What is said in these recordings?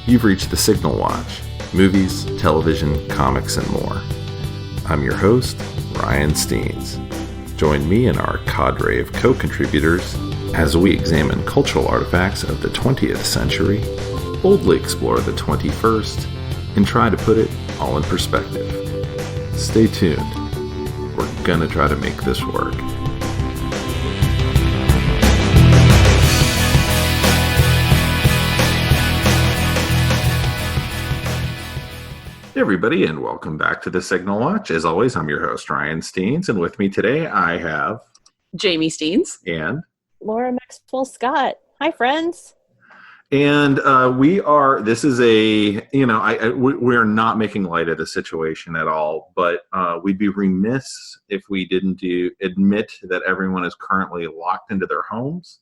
You've reached the Signal Watch, movies, television, comics, and more. I'm your host, Ryan Steens. Join me and our cadre of co-contributors as we examine cultural artifacts of the 20th century, boldly explore the 21st, and try to put it all in perspective. Stay tuned. We're gonna try to make this work. Hey everybody, and welcome back to the Signal Watch. As always, I'm your host, Ryan Steens, and with me today I have Jamie Steens and Laura Maxwell Scott. Hi, friends. And this is we're not making light of the situation at all, but we'd be remiss if we didn't admit that everyone is currently locked into their homes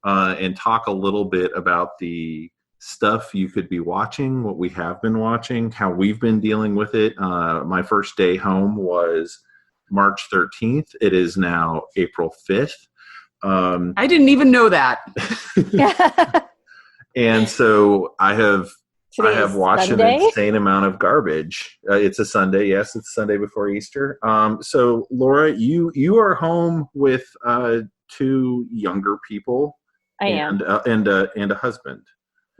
and talk a little bit about the stuff you could be watching, what we have been watching, how we've been dealing with it. My first day home was March 13th. It is now April 5th. I didn't even know that. And so I have watched Sunday? an insane amount of garbage. It's a Sunday. Yes, it's Sunday before Easter. So Laura, you are home with two younger people. I am. And a husband.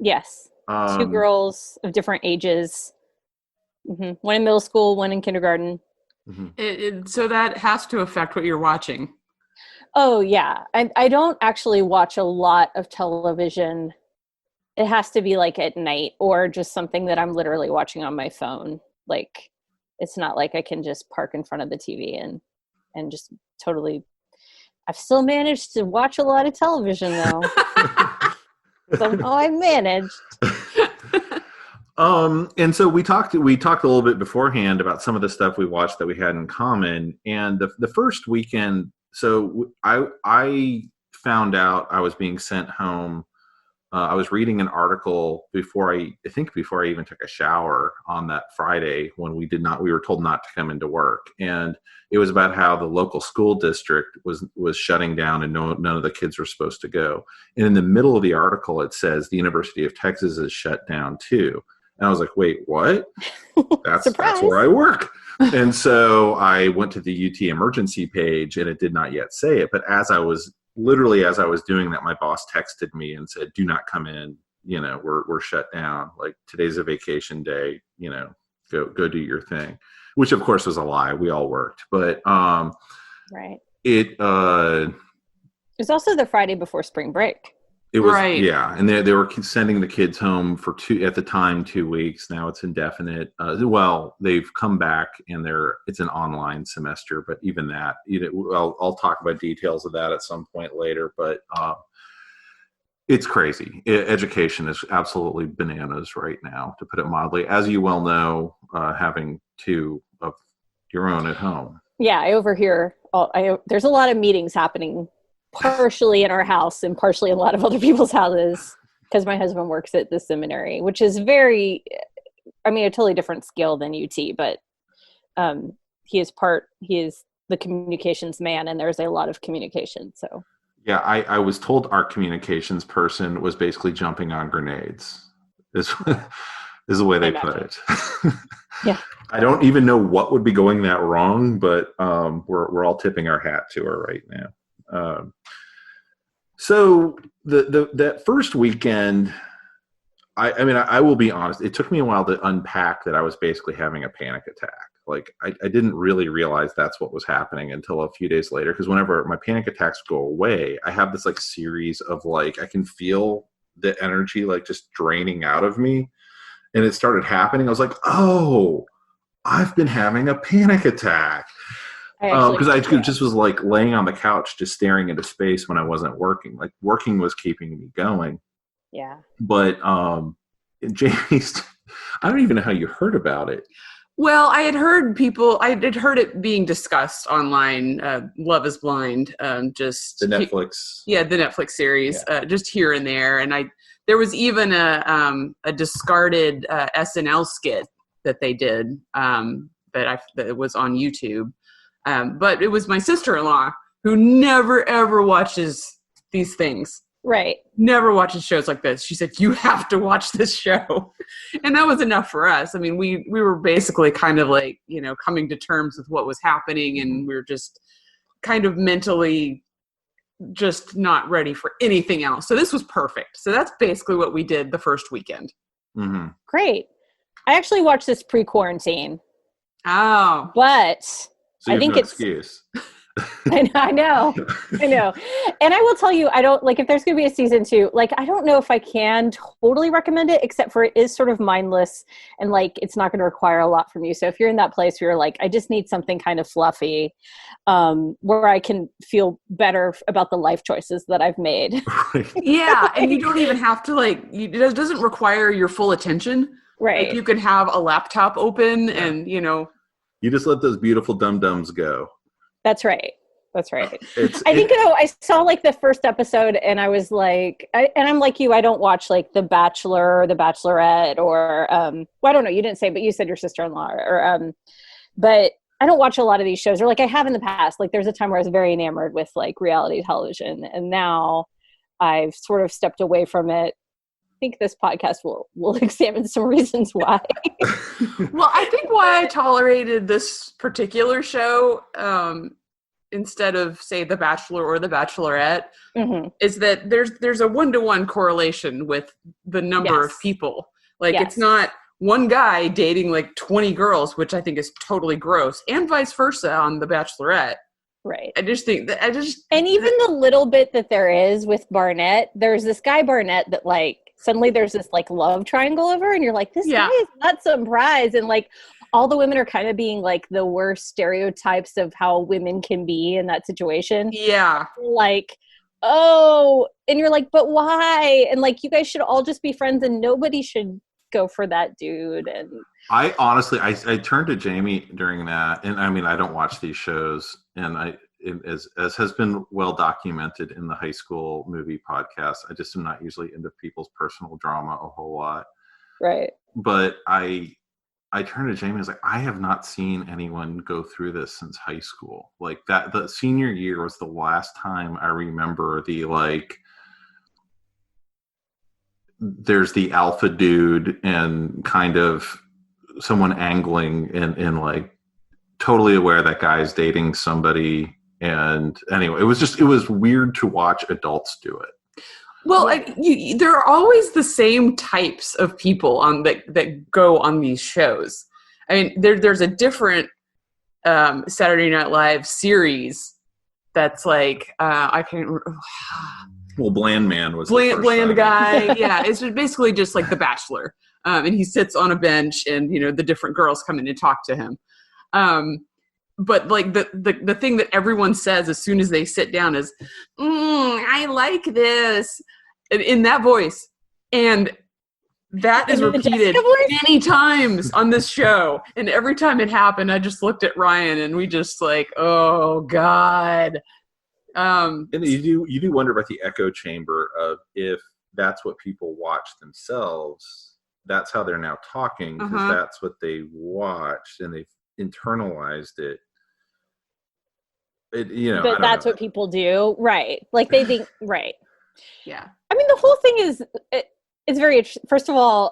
Yes. Two girls of different ages. Mm-hmm. One in middle school, one in kindergarten. Mm-hmm. So that has to affect what you're watching. Oh, yeah. I don't actually watch a lot of television. It has to be like at night or just something that I'm literally watching on my phone. Like, it's not like I can just park in front of the TV and just totally. I've still managed to watch a lot of television, though. Somehow I managed. And so we talked a little bit beforehand about some of the stuff we watched that we had in common. And the first weekend, so I found out I was being sent home. I was reading an article before I even took a shower on that Friday when we were told not to come into work. And it was about how the local school district was shutting down and none of the kids were supposed to go. And in the middle of the article, it says the University of Texas is shut down too. And I was like, wait, what? That's where I work. And so I went to the UT emergency page and it did not yet say it. But as I was doing that, my boss texted me and said, do not come in. We're shut down. Like, today's a vacation day, go do your thing, which of course was a lie. We all worked, but, right. It was also the Friday before spring break. It was, right. Yeah. And they were sending the kids home for 2 weeks. Now it's indefinite. They've come back and it's an online semester, but even that, I'll talk about details of that at some point later, but it's crazy. Education is absolutely bananas right now, to put it mildly, as you well know, having two of your own at home. Yeah. I overhear, there's a lot of meetings happening partially in our house and partially in a lot of other people's houses because my husband works at the seminary, which is a totally different scale than UT, but he is the communications man and there's a lot of communication. So yeah, I was told our communications person was basically jumping on grenades is the way they put it. Yeah. I don't even know what would be going that wrong, but we're all tipping our hat to her right now. So that first weekend, I will be honest, it took me a while to unpack that I was basically having a panic attack. Like, I didn't really realize that's what was happening until a few days later, because whenever my panic attacks go away, I have this series of I can feel the energy just draining out of me, and it started happening. I was like, oh, I've been having a panic attack. Because I just was laying on the couch, just staring into space when I wasn't working. Working was keeping me going. Yeah. But Jamie's, I don't even know how you heard about it. Well, I had heard it being discussed online. Love is Blind, just the Netflix. The Netflix series, just here and there. And there was even a discarded SNL skit that they did that was on YouTube. But it was my sister-in-law who never, ever watches these things. Right. never watches shows like this. She said, you have to watch this show. And that was enough for us. I mean, we were basically kind of like, coming to terms with what was happening, and we were just kind of mentally just not ready for anything else. So this was perfect. So that's basically what we did the first weekend. Mm-hmm. Great. I actually watched this pre-quarantine. Oh. But So I think no it's excuse. I know. And I will tell you, I don't like if there's going to be a season 2, like, I don't know if I can totally recommend it, except for it is sort of mindless and like, it's not going to require a lot from you. So if you're in that place where you're like, I just need something kind of fluffy, where I can feel better about the life choices that I've made. Right. Yeah. And you don't even have to it doesn't require your full attention. Right. Like, you could have a laptop open and, You just let those beautiful dum-dums go. That's right. That's right. I think, I saw like the first episode and I was like, and I'm like you, I don't watch like The Bachelor or The Bachelorette or, well, I don't know. You didn't say, but you said your sister-in-law or, but I don't watch a lot of these shows, or like I have in the past. Like there's a time where I was very enamored with like reality television, and now I've sort of stepped away from it. I think this podcast will examine some reasons why. Well, I think why I tolerated this particular show, instead of, say, The Bachelor or The Bachelorette, is that there's a 1-to-1 correlation with the number of people. Like, it's not one guy dating like 20 girls, which I think is totally gross, and vice versa on The Bachelorette. Right. I just think that and even the little bit that there is with Barnett, there's this guy Barnett that like suddenly there's this like love triangle over, and you're like, this guy is not some prize, and like all the women are kind of being like the worst stereotypes of how women can be in that situation. Yeah. Like, oh, and you're like, but why? And like, you guys should all just be friends, and nobody should go for that dude. And I honestly, I turned to Jamie during that, and I mean, I don't watch these shows, and as has been well documented in the high school movie podcast, I just am not usually into people's personal drama a whole lot. Right. But I turned to Jamie and was like, I have not seen anyone go through this since high school. Like that, the senior year was the last time I remember the like, there's the alpha dude and kind of someone angling and like totally aware that guy's dating somebody. And anyway, it was weird to watch adults do it. Well, there are always the same types of people on that go on these shows. I mean, there's a different Saturday Night Live series that's like I can't remember. Well, Bland Man was Bland guy. Yeah, it's basically just like The Bachelor, and he sits on a bench, and the different girls come in and talk to him. But like the thing that everyone says as soon as they sit down is, I like this, in that voice. And that is repeated many times on this show. And every time it happened, I just looked at Ryan and we just like, oh God. And you do wonder about the echo chamber of if that's what people watch themselves, that's how they're now talking, because that's what they watched and they've internalized it. But that's what people do, right? Like they think, right? Yeah. I mean, the whole thing is it's very interesting. First of all,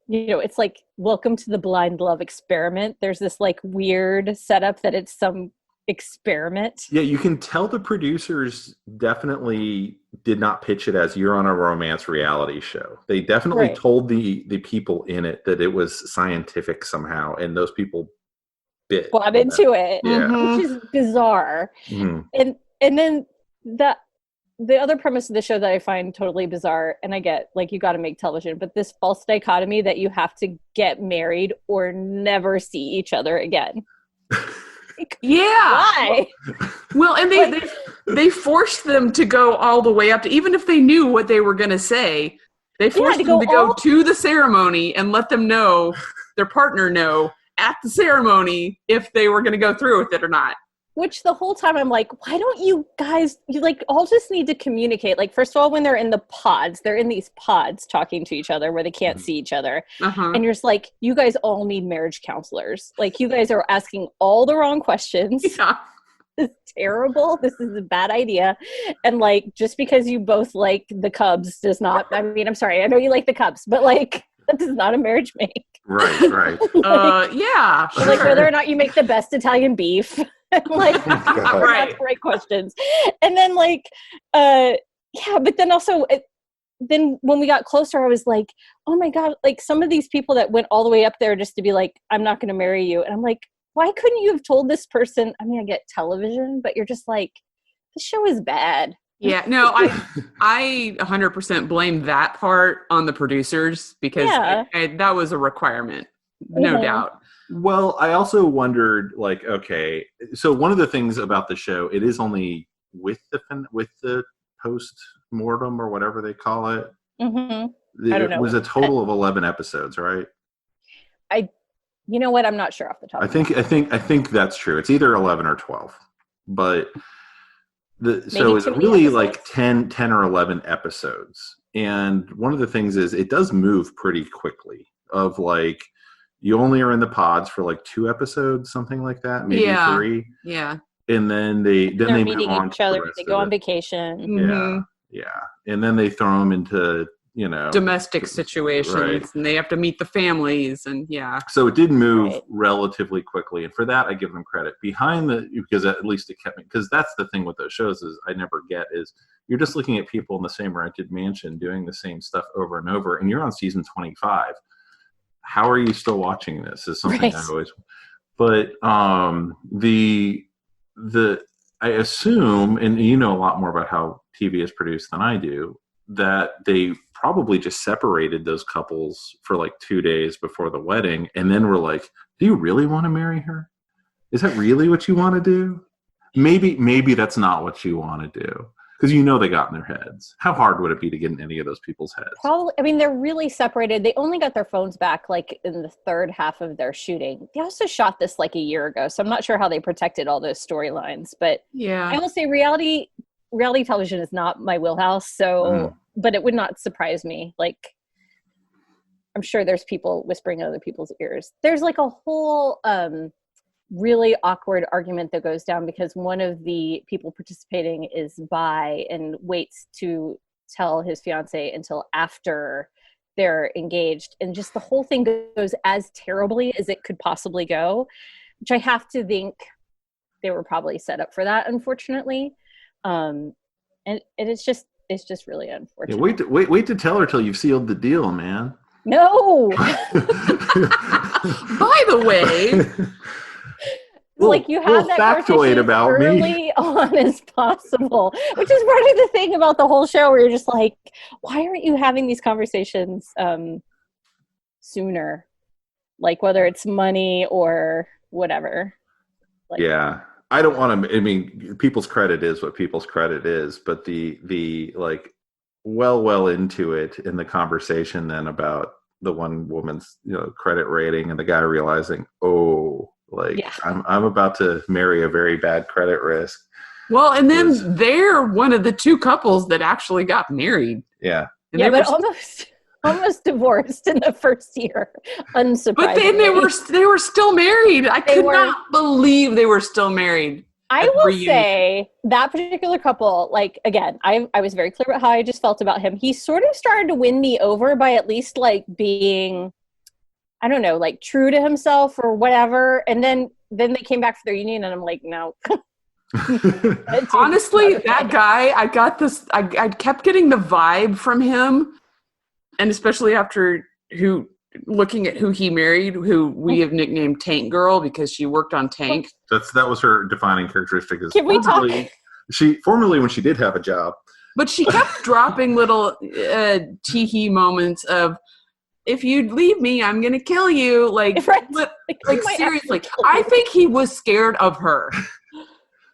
it's like welcome to the blind love experiment. There's this like weird setup that it's some experiment. Yeah, you can tell the producers definitely did not pitch it as you're on a romance reality show. They definitely told the people in it that it was scientific somehow, and those people bought into it, which is bizarre. And then the other premise of the show that I find totally bizarre, and I get like you got to make television, but this false dichotomy that you have to get married or never see each other again. Yeah. Why? Well, and they forced them to go all the way up to, even if they knew what they were going to say, they forced them to go to the ceremony and let them know, their partner know at the ceremony if they were going to go through with it or not. Which the whole time I'm like, why don't you guys, you like all just need to communicate. Like, first of all, when they're in the pods, they're in these pods talking to each other where they can't see each other. And you're just like, you guys all need marriage counselors. Like, you guys are asking all the wrong questions. Yeah. is terrible. This is a bad idea. And like, just because you both like the Cubs does not, I mean, I'm sorry, I know you like the Cubs, but like, that does not a marriage make. Right. Yeah, sure. Like whether or not you make the best Italian beef. Like, Right. that's great questions. And then like, yeah, but then also, then when we got closer, I was like, oh my God, like some of these people that went all the way up there just to be like, I'm not going to marry you. And I'm like, why couldn't you have told this person? I mean, I get television, but you're just like, the show is bad. Yeah, no, I 100% blame that part on the producers because that was a requirement, no doubt. Well, I also wondered, like, okay, so one of the things about the show, it is only with the post-mortem or whatever they call it. Mm-hmm. I don't know. It was a total of 11 episodes, right? You know what? I'm not sure off the top. I think that's true. It's either 11 or 12, but so it's really episodes? Like 10 or 11 episodes. And one of the things is it does move pretty quickly of like, you only are in the pods for like 2 episodes, something like that, maybe 3. Yeah. And then they meeting move on each other. They go on vacation. Mm-hmm. Yeah. And then they throw them into, domestic situations, right. And they have to meet the families, and so it did move relatively quickly, and for that I give them credit. Because at least it kept me, because that's the thing with those shows is I never get is you're just looking at people in the same rented mansion doing the same stuff over and over, and you're on season 25. How are you still watching this? Is something I always. But I assume, and you know a lot more about how TV is produced than I do, that they probably just separated those couples for like 2 days before the wedding, and then were like, do you really want to marry her? Is that really what you want to do? Maybe that's not what you want to do, because they got in their heads. How hard would it be to get in any of those people's heads? Probably. I mean, they're really separated. They only got their phones back like in the third half of their shooting. They also shot this like a year ago, so I'm not sure how they protected all those storylines. But I will say reality television is not my wheelhouse, so but it would not surprise me. Like, I'm sure there's people whispering in other people's ears. There's like a whole really awkward argument that goes down because one of the people participating is bi and waits to tell his fiance until after they're engaged, and just the whole thing goes as terribly as it could possibly go, which I have to think they were probably set up for that, unfortunately. And it's just really unfortunate. Yeah, wait to tell her till you've sealed the deal, man. No. By the way, like you have that factoid about early me on as possible, which is part of the thing about the whole show where you're just like, why aren't you having these conversations sooner? Like whether it's money or whatever. Like, yeah. I don't want to. I mean, people's credit is what people's credit is, but the like well into it in the conversation then about the one woman's credit rating and the guy realizing, I'm about to marry a very bad credit risk. Well, and then they're one of the 2 couples that actually got married. Yeah, but almost divorced in the first year, unsurprisingly. But then they were still married. I could not believe they were still married. I will say that particular couple, like, again, I was very clear about how I just felt about him. He sort of started to win me over by at least like being, I don't know, like true to himself or whatever. And then they came back for their union and I'm like, no. Honestly, that guy, I kept getting the vibe from him. And especially after looking at who he married, who we have nicknamed Tank Girl because she worked on Tank. That was her defining characteristic. Can we talk? Formerly when she did have a job. But she kept dropping little tee-hee moments of, if you leave me, I'm going to kill you. Like seriously, I think he was scared of her.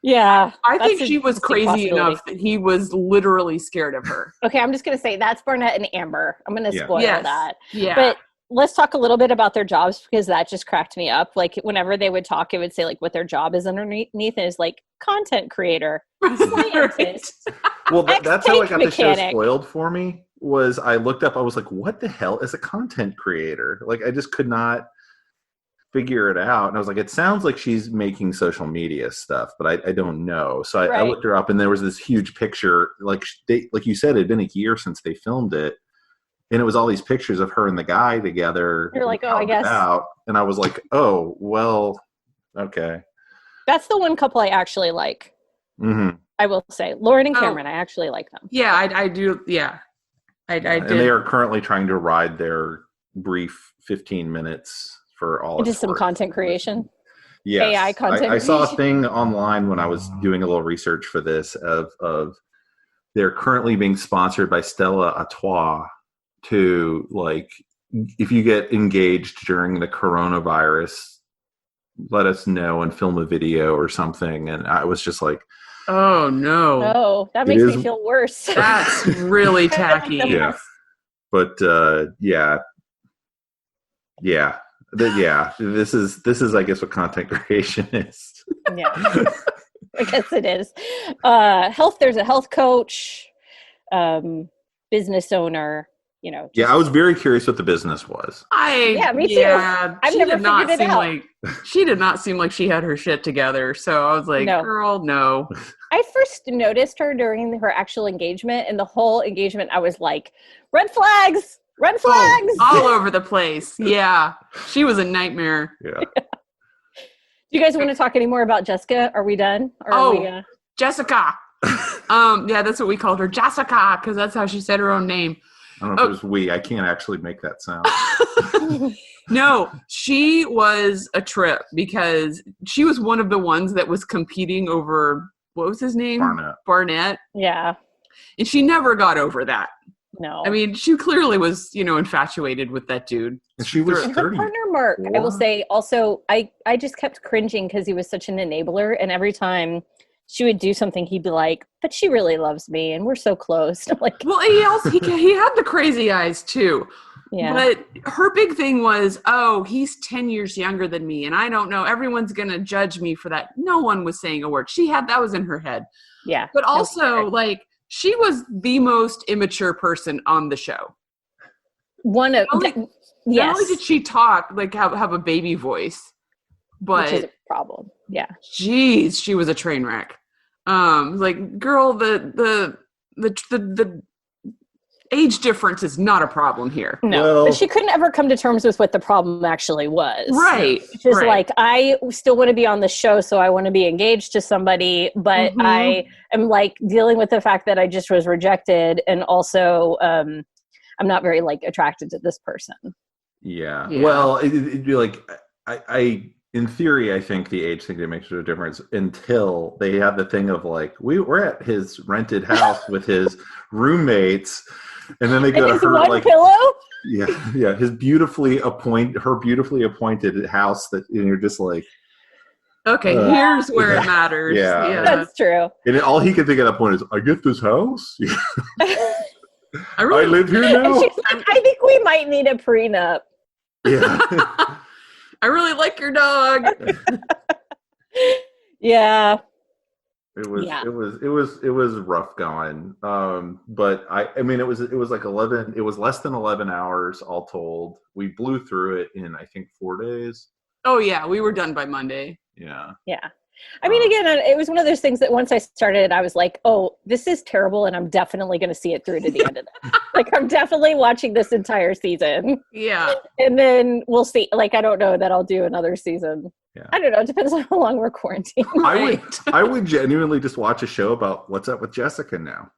Yeah. I think she was crazy enough that he was literally scared of her. Okay, I'm just going to say that's Barnett and Amber. I'm going to spoil that. Yeah. But let's talk a little bit about their jobs because that just cracked me up. Like whenever they would talk, it would say like what their job is underneath and is like content creator, scientist. Well, that's how I got the show spoiled for me. Was I looked up, I was like, what the hell is a content creator? Like I just could not. figure it out. And I was like, it sounds like she's making social media stuff, but I don't know. So I looked her up, and there was this huge picture. Like you said, it had been a year since they filmed it. And it was all these pictures of her and the guy together. You're like, oh, I guess. And I was like, oh, well, okay. That's the one couple I actually like. Mm-hmm. I will say. Lauren and Cameron, I actually like them. Yeah, I do. Yeah. I did. And they are currently trying to ride their brief 15 minutes for all into some content creation. Yes. AI content. I saw a thing online when I was doing a little research for this of they're currently being sponsored by Stella Artois to, like, if you get engaged during the coronavirus, let us know and film a video or something. And I was just like, oh no. Oh, that makes me feel worse. That's really tacky. Yeah. But this is I guess what content creation is. Yeah. I guess it is. There's a health coach, business owner, I was very curious what the business was. Me too. I've never figured it out. She did not seem like she had her shit together. So I was like, girl, no. I first noticed her during her actual engagement, and the whole engagement, I was like, red flags. All over the place. Yeah. She was a nightmare. Yeah. Do you guys want to talk any more about Jessica? Are we done? Or Jessica. Yeah, that's what we called her. Jessica, because that's how she said her own name. I don't know if it was we. I can't actually make that sound. No, she was a trip because she was one of the ones that was competing over, what was his name? Barnett. Yeah. And she never got over that. No. I mean, she clearly was, infatuated with that dude. And she was 30. Her partner, Mark, I will say also, I just kept cringing because he was such an enabler. And every time she would do something, he'd be like, but she really loves me and we're so close. I'm like, well, he had the crazy eyes too. Yeah. But her big thing was, he's 10 years younger than me. And I don't know, everyone's going to judge me for that. No one was saying a word. That was in her head. Yeah. But also she was the most immature person on the show. Yes. Not only did she talk, have a baby voice, but which is a problem. Yeah. Geez, she was a train wreck. Girl, the age difference is not a problem here. No, but she couldn't ever come to terms with what the problem actually was. Right. Which is I still want to be on the show, so I want to be engaged to somebody, but I am dealing with the fact that I just was rejected, and also I'm not very attracted to this person. Yeah. Well, it'd be I in theory, I think the age thing makes a difference until they have the thing of we're at his rented house with his roommates, and then they go to her pillow. Yeah, her beautifully appointed house that you're just like. Okay, here's where it matters. Yeah, that's true. And all he could think at that point is, I get this house. I live here now. And she's like, I think we might need a prenup. Yeah. I really like your dog. Yeah. It was rough going. But I mean it was 11, it was less than 11 hours all told. We blew through it in I think 4 days. Oh yeah, we were done by Monday. Yeah. Yeah. I mean, again, it was one of those things that once I started it, I was like, oh, this is terrible, and I'm definitely going to see it through to the end of it. I'm definitely watching this entire season. Yeah. And then we'll see. I don't know that I'll do another season. Yeah. I don't know. It depends on how long we're quarantined. I would genuinely just watch a show about what's up with Jessica now.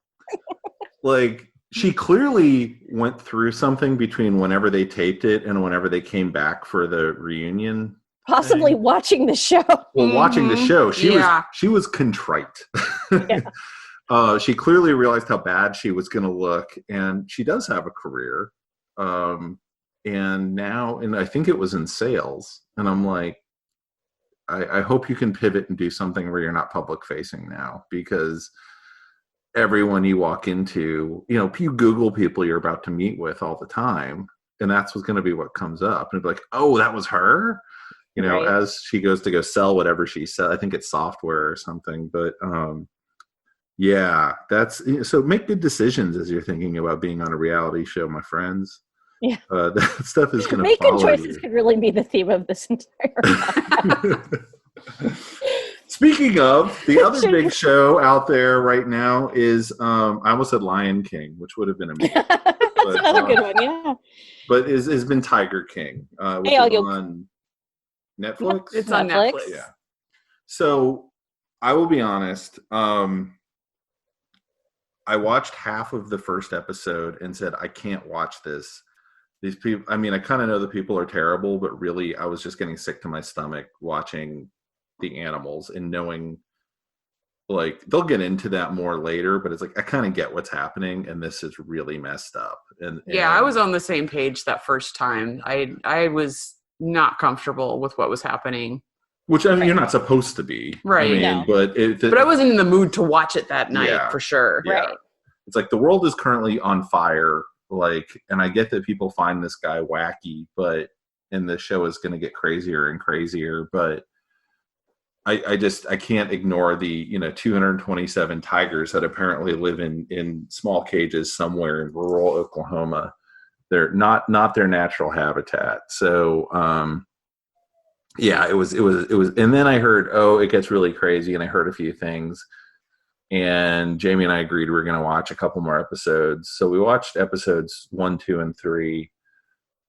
She clearly went through something between whenever they taped it and whenever they came back for the reunion. Possibly watching the show. Well, watching the show, she was contrite. Yeah. She clearly realized how bad she was going to look, and she does have a career. And now, and I think it was in sales. And I'm like, I hope you can pivot and do something where you're not public facing now, because everyone you walk into, you Google people you're about to meet with all the time, and that's what's going to be what comes up. And it'll be like, oh, that was her. Right. As she goes to go sell whatever she said, I think it's software or something, but that's so make good decisions as you're thinking about being on a reality show, my friends. Yeah. That stuff is going to Make good follow choices you. could really be the theme of this entire Speaking of, the other big show out there right now is I almost said Lion King, which would have been amazing. That's But, another good one, yeah. But has been Tiger King, which Hey, is on Netflix. It's on Netflix. Netflix. Yeah. So I will be honest. I watched half of the first episode and said, I can't watch this. These people, I mean, I kind of know the people are terrible, but really I was just getting sick to my stomach watching the animals and knowing, like, they'll get into that more later, but it's like, I kind of get what's happening and this is really messed up. And Yeah, I was on the same page that first time. I was not comfortable with what was happening. Which, I mean, you're not supposed to be. Right. I mean, No. But I wasn't in the mood to watch it that night, Yeah. for sure. Yeah. Right. It's like the world is currently on fire. Like, and I get that people find this guy wacky, and the show is going to get crazier and crazier. But I can't ignore the 227 tigers that apparently live in small cages somewhere in rural Oklahoma. They're not their natural habitat. So yeah, it was, and then I heard, it gets really crazy, and I heard a few things. And Jamie and I agreed we were going to watch a couple more episodes. So we watched episodes 1, 2, and 3.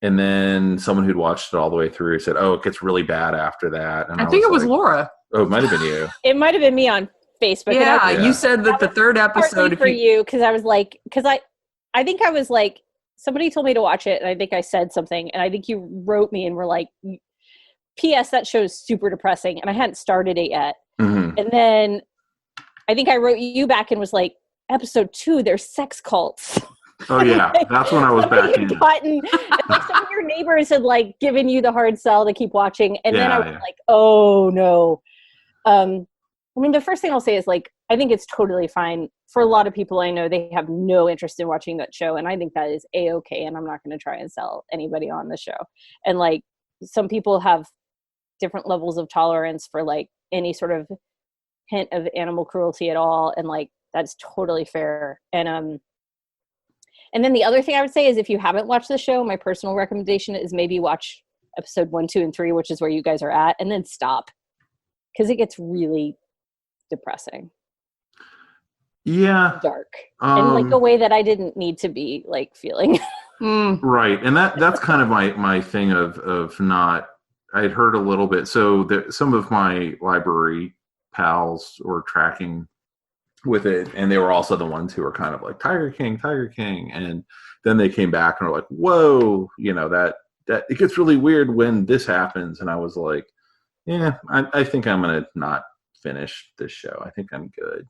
And then someone who'd watched it all the way through said, it gets really bad after that. And I think it was Laura. Oh, it might have been you. It might have been me on Facebook. Yeah, Yeah. you said that the third episode. For you, because I was like, I think I was like, somebody told me to watch it, and I think I said something, and I think you wrote me and were like, P.S. that show is super depressing, and I hadn't started it yet. Mm-hmm. And then I think I wrote you back and was like, episode 2, there's sex cults. Oh yeah, that's when I was back in. And like some of your neighbors had like given you the hard sell to keep watching, and then I was like, oh no. I mean, the first thing I'll say is, like, I think it's totally fine for a lot of people I know. They have no interest in watching that show, and I think that is a-okay, and I'm not going to try and sell anybody on the show. And like, some people have different levels of tolerance for like any sort of hint of animal cruelty at all, and like, that's totally fair. And then the other thing I would say is, if you haven't watched the show, my personal recommendation is maybe watch episode 1, 2, and 3, which is where you guys are at, and then stop, because it gets really depressing. Yeah. Dark. In like a way that I didn't need to be like feeling. Right. And that's kind of my thing of not, I'd heard a little bit. So some of my library pals were tracking with it, and they were also the ones who were kind of like Tiger King. And then they came back and were like, whoa, that it gets really weird when this happens. And I was like, yeah, I think I'm going to not finish this show. I think I'm good.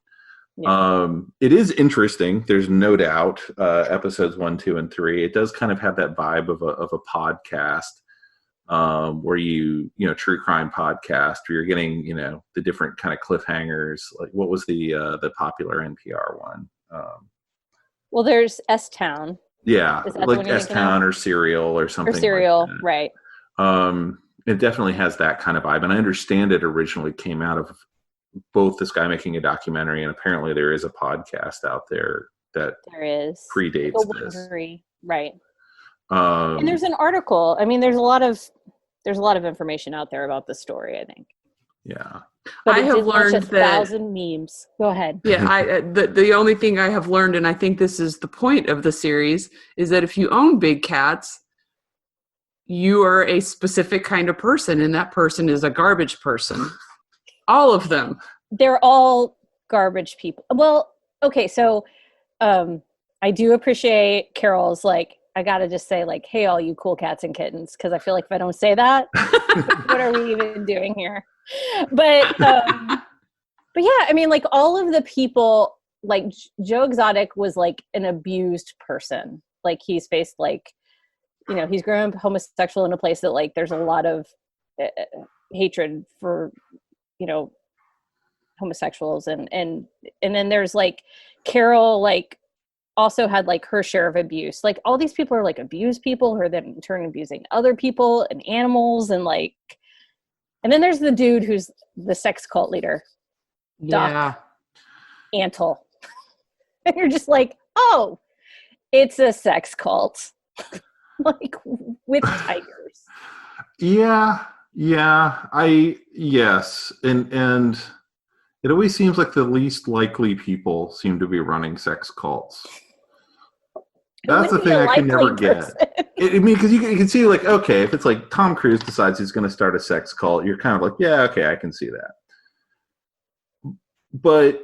Yeah. It is interesting. There's no doubt. Episodes 1, 2, and 3. It does kind of have that vibe of a podcast, where true crime podcast, where you're getting the different kind of cliffhangers. Like, what was the popular NPR one? Well, there's S-Town. Yeah, like S-Town or Serial or something. Or Serial, like that. Right? It definitely has that kind of vibe, and I understand it originally came out of both this guy making a documentary, and apparently there is a podcast out there that predates this. Right. And there's an article. I mean, there's a lot of information out there about the story, I think. Yeah. But I have learned that 1,000 memes. Go ahead. Yeah, the only thing I have learned, and I think this is the point of the series, is that if you own big cats, you are a specific kind of person, and that person is a garbage person. All of them. They're all garbage people. Well, okay, so I do appreciate Carol's, like, I gotta just say, like, hey, all you cool cats and kittens, because I feel like if I don't say that, what are we even doing here? But yeah, I mean, like, all of the people, like, Joe Exotic was like an abused person. Like, he's faced, like, he's grown up homosexual in a place that, like, there's a lot of hatred for homosexuals, and then there's like Carol, like, also had like her share of abuse. Like, all these people are like abused people who are then in turn abusing other people and animals, and like, and then there's the dude who's the sex cult leader, Doc Antle. And you're just like, oh, it's a sex cult. like with tigers. Yeah. Yes. And it always seems like the least likely people seem to be running sex cults. That's the thing I can never get. I mean, because you can see, like, okay, if it's like Tom Cruise decides he's going to start a sex cult, you're kind of like, yeah, okay, I can see that. But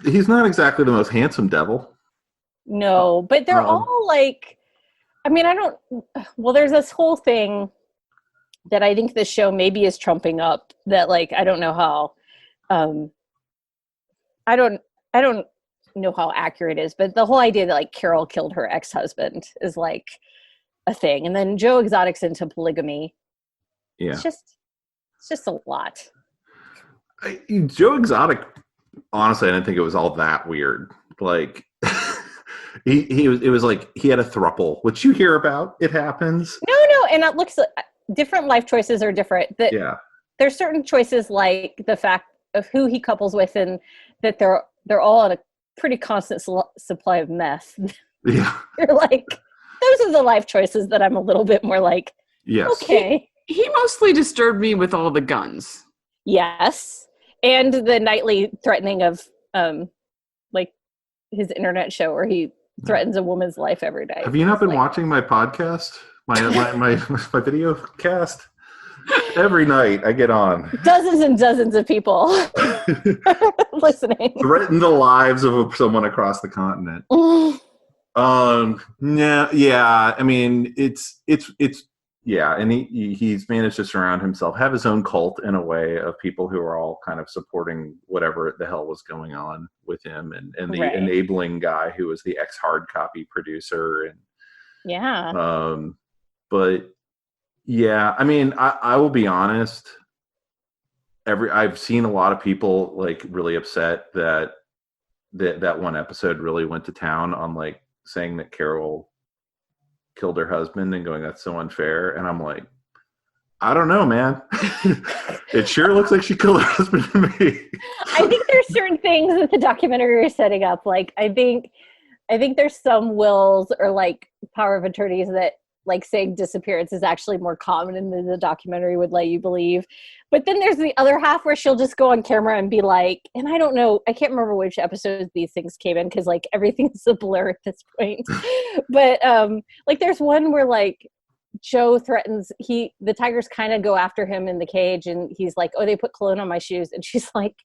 he's not exactly the most handsome devil. No, but they're all like, I mean, there's this whole thing that I think the show maybe is trumping up that, like, I don't know how, I don't know how accurate it is, but the whole idea that like Carol killed her ex-husband is like a thing. And then Joe Exotic's into polygamy. Yeah. It's just a lot. Joe Exotic, honestly, I didn't think it was all that weird. Like, it was like he had a throuple, which you hear about. It happens. No, and it looks different. Life choices are different. There's certain choices, like the fact of who he couples with, and that they're all on a pretty constant supply of meth. Yeah. You're like, those are the life choices that I'm a little bit more like, yes. Okay. He mostly disturbed me with all the guns. Yes. And the nightly threatening of like his internet show where he threatens a woman's life every day. Have you not been watching my podcast? My video cast? Every night I get on. Dozens and dozens of people listening. Threaten the lives of someone across the continent. Yeah. I mean, it's yeah, and he's managed to surround himself, have his own cult in a way of people who are all kind of supporting whatever the hell was going on with him, and the enabling guy who was the ex-hard copy producer, and but yeah, I mean, I will be honest. I've seen a lot of people like really upset that one episode really went to town on like saying that Carol killed her husband and going, that's so unfair. And I'm like, I don't know, man. It sure looks like she killed her husband to me. I think there's certain things that the documentary is setting up. Like, I think there's some wills or like power of attorneys that like saying disappearance is actually more common than the documentary would let you believe. But then there's the other half where she'll just go on camera and be like, and I don't know, I can't remember which episodes these things came in because like everything's a blur at this point. But like there's one where like Joe threatens, the tigers kind of go after him in the cage, and he's like, oh, they put cologne on my shoes. And she's like,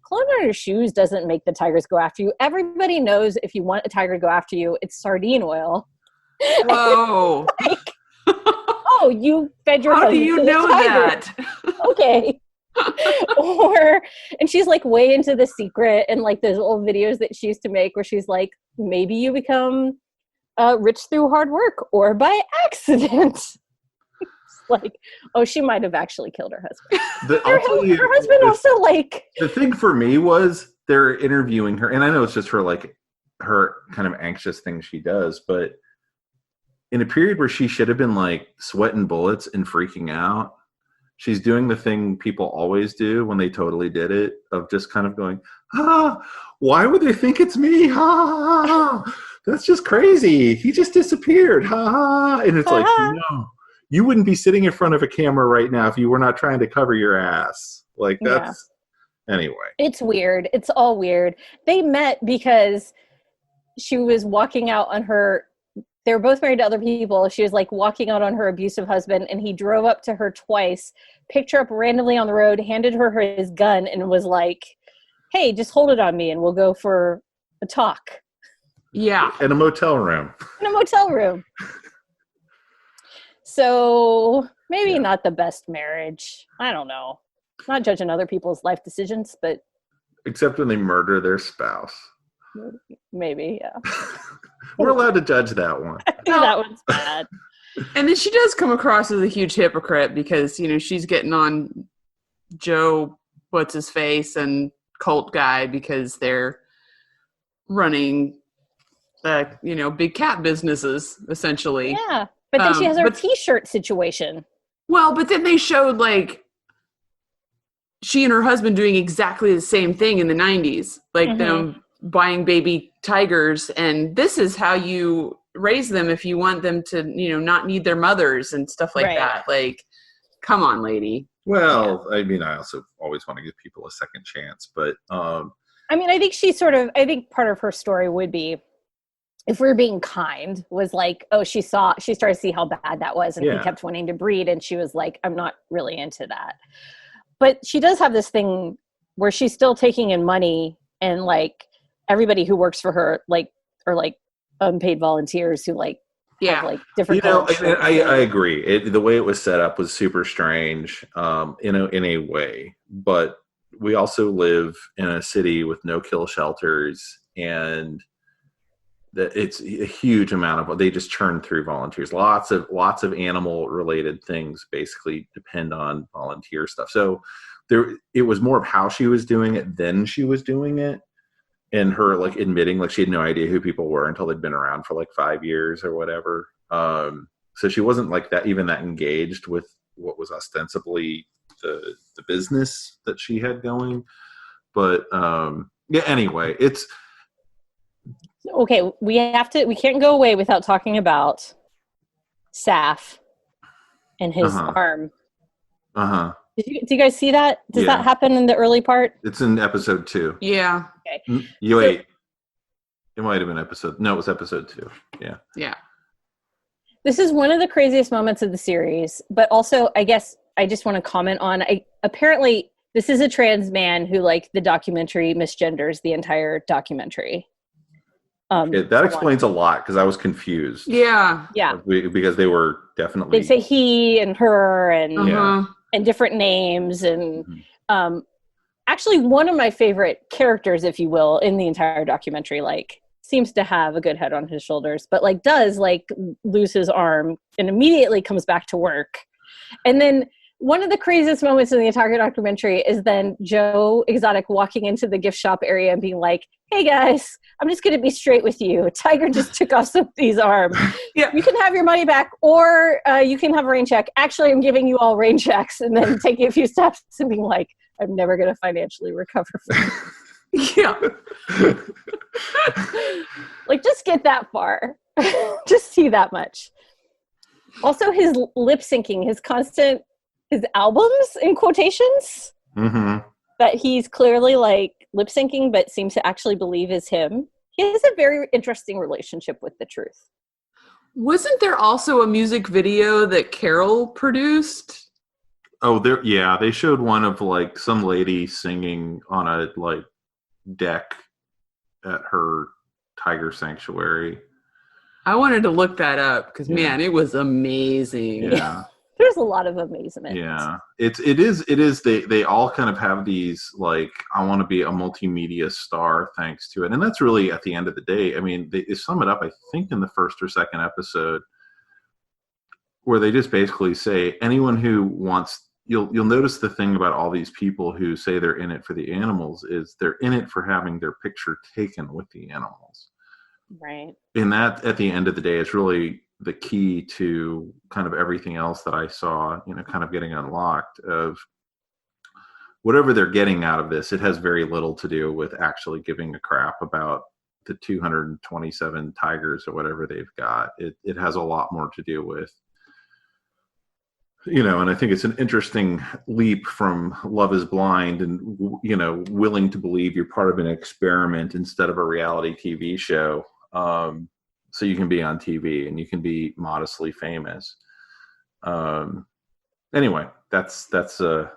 cologne on your shoes doesn't make the tigers go after you. Everybody knows if you want a tiger to go after you, it's sardine oil. Whoa. Like, oh, you fed your husband. How do you know that? Okay. And she's like way into The Secret and like those old videos that she used to make where she's like, maybe you become rich through hard work or by accident. Like, oh, she might have actually killed her husband. Her husband also like. The thing for me was they're interviewing her, and I know it's just for like her kind of anxious thing she does, but in a period where she should have been like sweating bullets and freaking out, she's doing the thing people always do when they totally did it, of just kind of going, why would they think it's me? That's just crazy. He just disappeared. And it's like, no, you wouldn't be sitting in front of a camera right now if you were not trying to cover your ass. Like that's, anyway. It's weird. It's all weird. They met because she was walking out on her, they were both married to other people. She was like walking out on her abusive husband, and he drove up to her twice, picked her up randomly on the road, handed her his gun, and was like, hey, just hold it on me and we'll go for a talk. Yeah. In a motel room. So maybe not the best marriage. I don't know. Not judging other people's life decisions, but. Except when they murder their spouse. Maybe, yeah. We're allowed to judge that one. That one's bad. And then she does come across as a huge hypocrite because, you know, she's getting on Joe, what's his face, and cult guy because they're running, big cat businesses, essentially. Yeah. But then she has her T-shirt situation. Well, but then they showed, like, she and her husband doing exactly the same thing in the 90s. Like, them buying baby tigers, and this is how you raise them if you want them to, not need their mothers and stuff like that. Like, come on, lady. Well, I mean, I also always want to give people a second chance, but I mean, I think part of her story would be, if we're being kind, was like, oh, she started to see how bad that was, and he kept wanting to breed, and she was like, I'm not really into that. But she does have this thing where she's still taking in money, and like everybody who works for her, like, are like unpaid volunteers who like have like different. I agree. The way it was set up was super strange, in a way. But we also live in a city with no kill shelters, and that it's a huge amount of, they just churn through volunteers. Lots of animal related things basically depend on volunteer stuff. So it was more of how she was doing it than she was doing it, and her like admitting like she had no idea who people were until they'd been around for like 5 years or whatever. So she wasn't like that engaged with what was ostensibly the business that she had going. But anyway, it's okay. We can't go away without talking about Saf and his arm. Did you guys see that? Does that happen in the early part? It's in episode 2. Yeah. Okay. Wait. It might have been it was episode 2. Yeah. Yeah. This is one of the craziest moments of the series, but also I guess I just want to comment on, apparently this is a trans man who, like, the documentary misgenders the entire documentary. That explains a lot, because I was confused. Yeah. Because they were definitely... They say he and her and different names. And actually one of my favorite characters, if you will, in the entire documentary, like, seems to have a good head on his shoulders, but like does like lose his arm and immediately comes back to work. And then one of the craziest moments in the entire documentary is then Joe Exotic walking into the gift shop area and being like, hey guys, I'm just going to be straight with you. Tiger just took off somebody's arm. Yeah, you can have your money back, or you can have a rain check. Actually, I'm giving you all rain checks. And then taking a few steps and being like, I'm never going to financially recover from it. Yeah. Like, just get that far. Just see that much. Also, his lip syncing, his albums in quotations that he's clearly like lip syncing, but seems to actually believe is him. He has a very interesting relationship with the truth. Wasn't there also a music video that Carol produced? Oh, they showed one of like some lady singing on a like deck at her tiger sanctuary. I wanted to look that up because man, it was amazing. Yeah. There's a lot of amazement. Yeah. It is they all kind of have these like, I want to be a multimedia star thanks to it. And that's really at the end of the day. I mean, they sum it up, I think, in the first or second episode, where they just basically say anyone who wants, you'll notice the thing about all these people who say they're in it for the animals is they're in it for having their picture taken with the animals. Right. And that, at the end of the day, is really the key to kind of everything else that I saw, kind of getting unlocked of whatever they're getting out of this. It has very little to do with actually giving a crap about the 227 tigers or whatever they've got. It has a lot more to do with, and I think it's an interesting leap from Love is Blind and, willing to believe you're part of an experiment instead of a reality TV show. So you can be on TV and you can be modestly famous. Anyway, it's a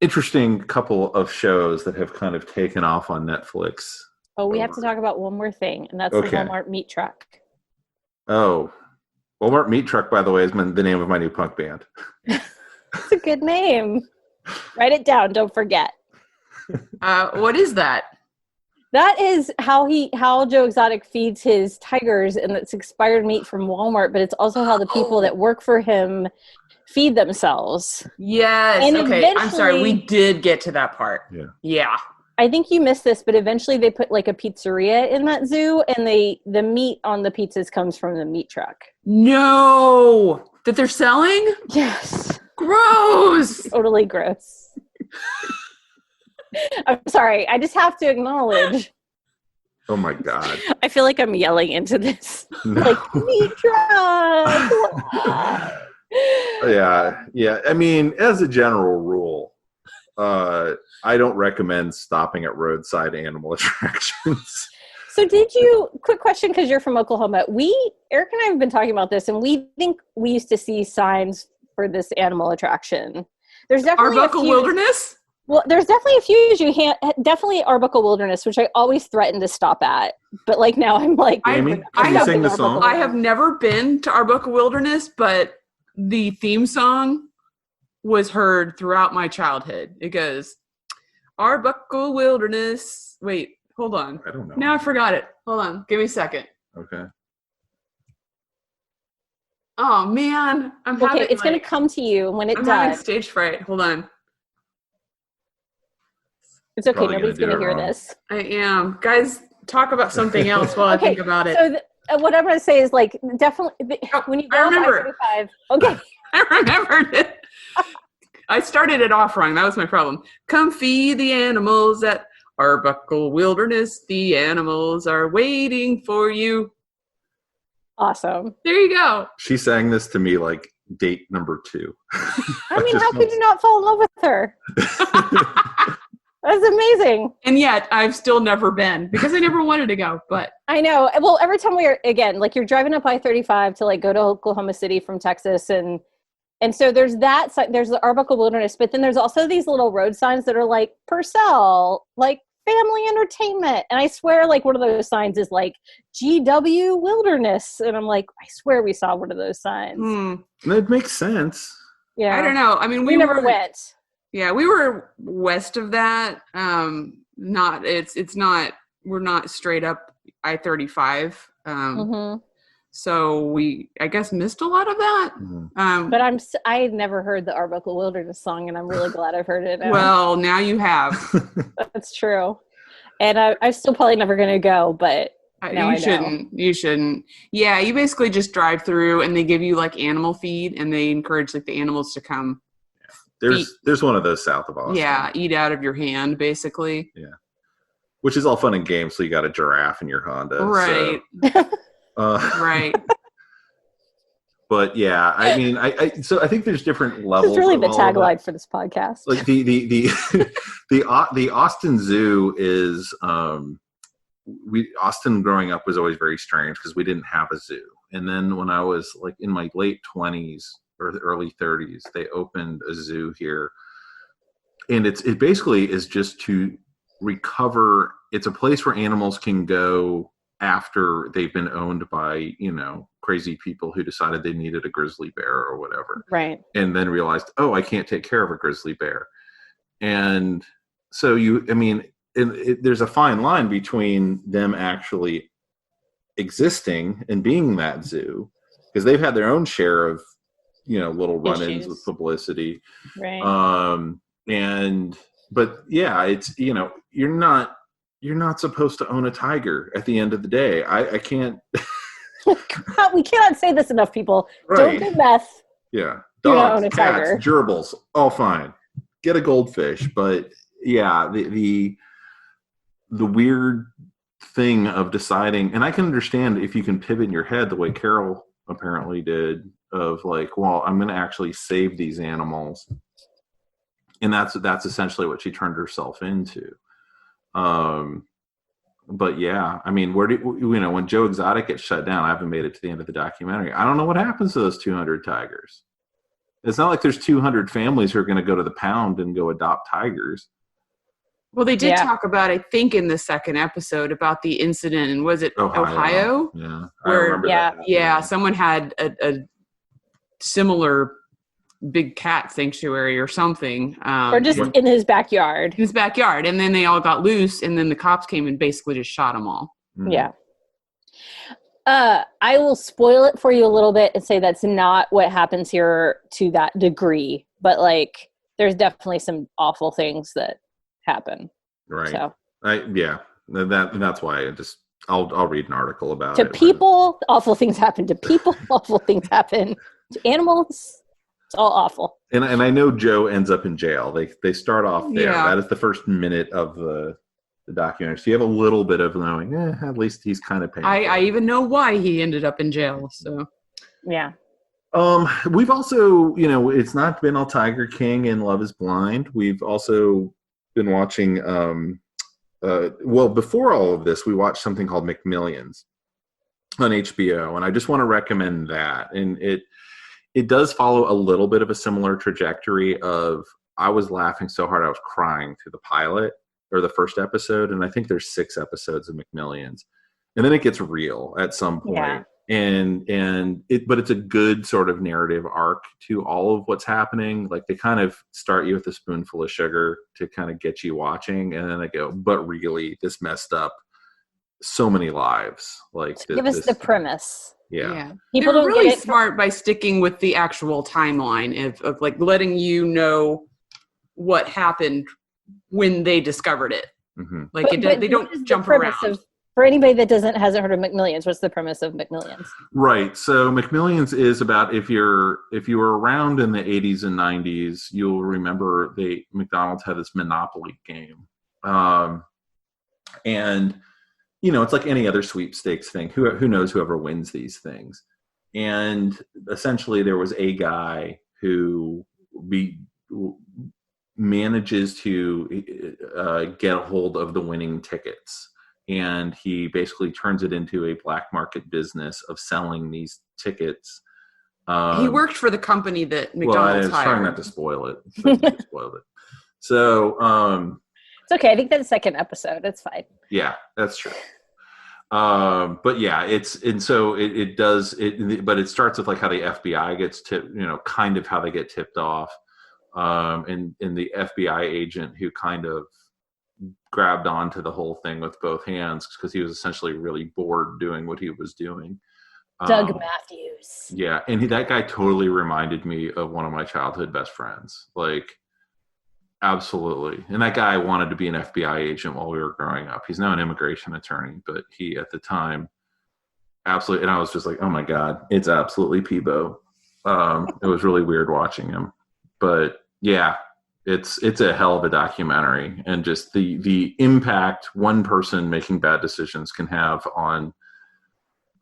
interesting couple of shows that have kind of taken off on Netflix. Oh, we have to talk about one more thing, and that's the Walmart meat truck. Oh, Walmart Meat Truck, by the way, is the name of my new punk band. It's a good name. Write it down. Don't forget. What is that? That is how Joe Exotic feeds his tigers, and it's expired meat from Walmart, but it's also how the people that work for him feed themselves. Yes. And okay. I'm sorry. We did get to that part. Yeah. I think you missed this, but eventually they put like a pizzeria in that zoo, and the meat on the pizzas comes from the meat truck. No! That they're selling? Yes. Gross! Totally gross. I'm sorry. I just have to acknowledge Oh my God. I feel like I'm yelling into this. No. Like, need drugs. Yeah. I mean, as a general rule, I don't recommend stopping at roadside animal attractions. So quick question, because you're from Oklahoma. Eric and I have been talking about this, and we think we used to see signs for this animal attraction. There's definitely Arbuckle Wilderness? Well, there's definitely a few definitely Arbuckle Wilderness, which I always threaten to stop at. But like now I'm like, Amy, can you sing the song? I have never been to Arbuckle Wilderness, but the theme song was heard throughout my childhood. It goes, Arbuckle Wilderness. Wait, hold on. I don't know. Now I forgot it. Hold on. Give me a second. Okay. Oh, man. It's going to come to you when it does. I'm having stage fright. Hold on. It's okay. Nobody's going to hear this. I am. Guys, talk about something else while I think about it. So what I'm going to say is, like, definitely, when you go up I-35, okay. I remembered it. I started it off wrong. That was my problem. Come feed the animals at Arbuckle Wilderness. The animals are waiting for you. Awesome. There you go. She sang this to me like date number 2. I mean, how could you not fall in love with her? That's amazing. And yet, I've still never been because I never wanted to go. But I know. Well, every time you're driving up I-35 to like go to Oklahoma City from Texas, and so there's the Arbuckle Wilderness, but then there's also these little road signs that are like Purcell, like family entertainment, and I swear like one of those signs is like GW Wilderness, and I'm like, I swear we saw one of those signs. It makes sense. Yeah, I don't know. I mean, we never went. Yeah, we were west of that. We're not straight up I-35. So we, I guess, missed a lot of that. But I never heard the Arbuckle Wilderness song, and I'm really glad I've heard it now. Well, now you have. That's true. And I'm still probably never going to go, but now You shouldn't. Yeah, you basically just drive through, and they give you like animal feed, and they encourage like the animals to come. There's one of those south of Austin. Yeah, eat out of your hand, basically. Yeah, which is all fun and games. So you got a giraffe in your Honda, right? So, right. But yeah, I mean, I think there's different levels. It's really the tagline for this podcast. Like the Austin Zoo is Austin growing up was always very strange because we didn't have a zoo. And then when I was like in my late 20s or the early 30s, they opened a zoo here, and it basically is just to recover. It's a place where animals can go after they've been owned by, crazy people who decided they needed a grizzly bear or whatever. Right. And then realized, oh, I can't take care of a grizzly bear. And so there's a fine line between them actually existing and being that zoo, because they've had their own share of, little run-ins with publicity. Right. But yeah, it's, you're not supposed to own a tiger at the end of the day. I can't. We cannot say this enough, people. Right. Don't do meth. Yeah. Do not own Dogs, a cats, tiger. gerbils, all fine. Get a goldfish. But yeah, the weird thing of deciding, and I can understand if you can pivot in your head the way Carol apparently did, of like, well, I'm going to actually save these animals. And that's essentially what she turned herself into. But yeah, I mean, when Joe Exotic gets shut down, I haven't made it to the end of the documentary. I don't know what happens to those 200 tigers. It's not like there's 200 families who are going to go to the pound and go adopt tigers. Well, they did talk about, I think, in the second episode about the incident, and was it Ohio? Yeah, where, I remember that. Yeah, someone had a similar big cat sanctuary or something. Or just in his backyard. In his backyard. And then they all got loose, and then the cops came and basically just shot them all. Yeah. I will spoil it for you a little bit and say that's not what happens here to that degree. But, like, there's definitely some awful things that happen. Right. So. That's why I'll read an article about it. To people, awful things happen. To people, awful things happen. To animals, it's all awful. And I know Joe ends up in jail. They start off there. Yeah. That is the first minute of the the documentary. So you have a little bit of knowing, at least he's kind of paying. I even know why he ended up in jail. So Yeah. We've also, it's not been all Tiger King and Love is Blind. We've also been watching, before all of this, we watched something called McMillions on HBO, and I just want to recommend that. And it does follow a little bit of a similar trajectory of, I was laughing so hard I was crying through the pilot or the first episode, and I think there's 6 episodes of McMillions. And then it gets real at some point. Yeah. But it's a good sort of narrative arc to all of what's happening. Like, they kind of start you with a spoonful of sugar to kind of get you watching, and then they go, but really, this messed up so many lives. Like, give us the premise. Yeah. People They're don't really get it smart by sticking with the actual timeline of like letting you know what happened when they discovered it. Mm-hmm. Like, they don't jump around. For anybody that hasn't heard of McMillions, what's the premise of McMillions? Right. So McMillions is about, if you were around in the 80s and 90s, you'll remember McDonald's had this Monopoly game. And it's like any other sweepstakes thing. Who knows whoever wins these things. And essentially there was a guy who manages to get a hold of the winning tickets. And he basically turns it into a black market business of selling these tickets. He worked for the company that McDonald's hired. I was trying not to spoil it. Spoiled it. So it's okay. I think that's the second episode. It's fine. Yeah, that's true. But yeah, it starts with like how the FBI gets tipped, kind of how they get tipped off. And the FBI agent who kind of grabbed onto the whole thing with both hands because he was essentially really bored doing what he was doing. Doug Matthews. Yeah, and that guy totally reminded me of one of my childhood best friends. Like, absolutely. And that guy wanted to be an FBI agent while we were growing up. He's now an immigration attorney, but he, at the time, absolutely. And I was just like, oh my God, it's absolutely Peebo. It was really weird watching him. But yeah, it's a hell of a documentary, and just the impact one person making bad decisions can have on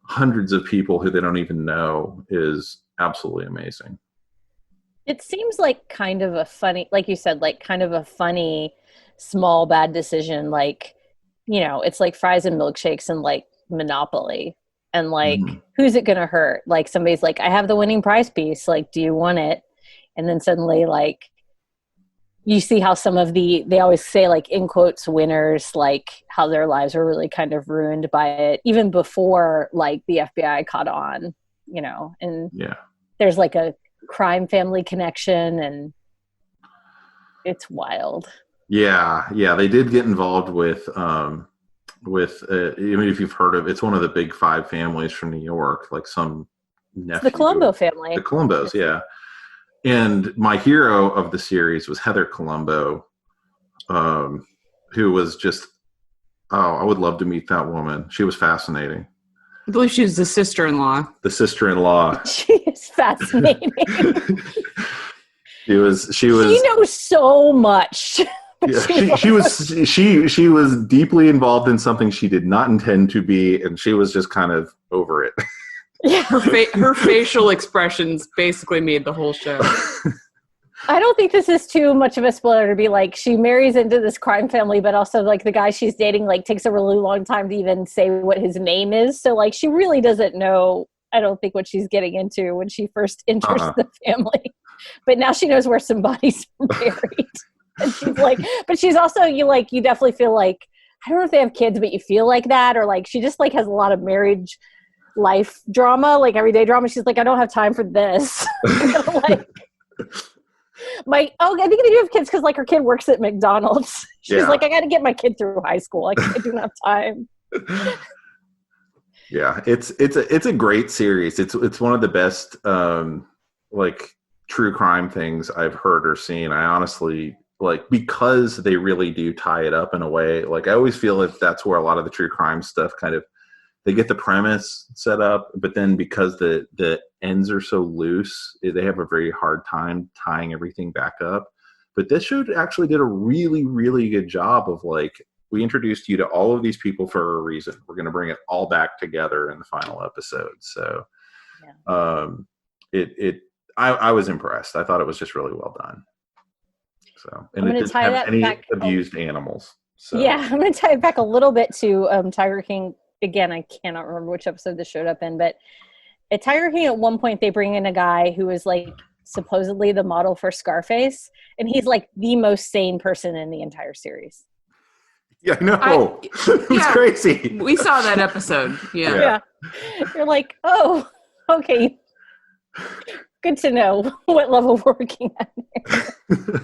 hundreds of people who they don't even know is absolutely amazing. It seems like kind of a funny, like you said, like kind of a funny small bad decision. Like, it's like fries and milkshakes and like Monopoly, and like, who's it going to hurt? Like, somebody's like, I have the winning prize piece. Like, do you want it? And then suddenly, like, you see how some of they always say, like, in quotes, winners, like how their lives were really kind of ruined by it, even before like the FBI caught on, and there's like a crime family connection, and it's wild. Yeah. They did get involved with even if you've heard of, it's one of the big 5 families from New York, like some nephew. It's the Colombo family. The Colombos, yeah. And my hero of the series was Heather Colombo, who was just, I would love to meet that woman. She was fascinating. I believe she was the sister-in-law. She is fascinating. She was. She knows so much. Yeah, she was deeply involved in something she did not intend to be, and she was just kind of over it. Yeah. Her facial expressions basically made the whole show. I don't think this is too much of a spoiler to be like, she marries into this crime family, but also like the guy she's dating like takes a really long time to even say what his name is. So like, she really doesn't know, I don't think, what she's getting into when she first enters the family. But now she knows where some bodies are buried. And she's like, but she's also, you definitely feel like, I don't know if they have kids, but you feel like that, or like she just like has a lot of marriage life drama, like everyday drama. She's like, I don't have time for this. I think they do have kids because like her kid works at McDonald's. She's like, I got to get my kid through high school. Like, I do not have time. Yeah, it's a great series. It's one of the best like true crime things I've heard or seen. I honestly, like, because they really do tie it up in a way. Like, I always feel like that's where a lot of the true crime stuff kind of, they get the premise set up, but then because the ends are so loose, they have a very hard time tying everything back up. But this show actually did a really, really good job of like we introduced you to all of these people for a reason. We're going to bring it all back together in the final episode. So, I was impressed. I thought it was just really well done. So, and it didn't have any abused animals. So. Yeah, I'm going to tie it back a little bit to Tiger King. Again, I cannot remember which episode this showed up in, but at Tiger King, at one point, they bring in a guy who is like supposedly the model for Scarface, and he's like the most sane person in the entire series. Yeah, I know. It was crazy. We saw that episode. Yeah. You're like, oh, okay. Good to know what level we're working at there.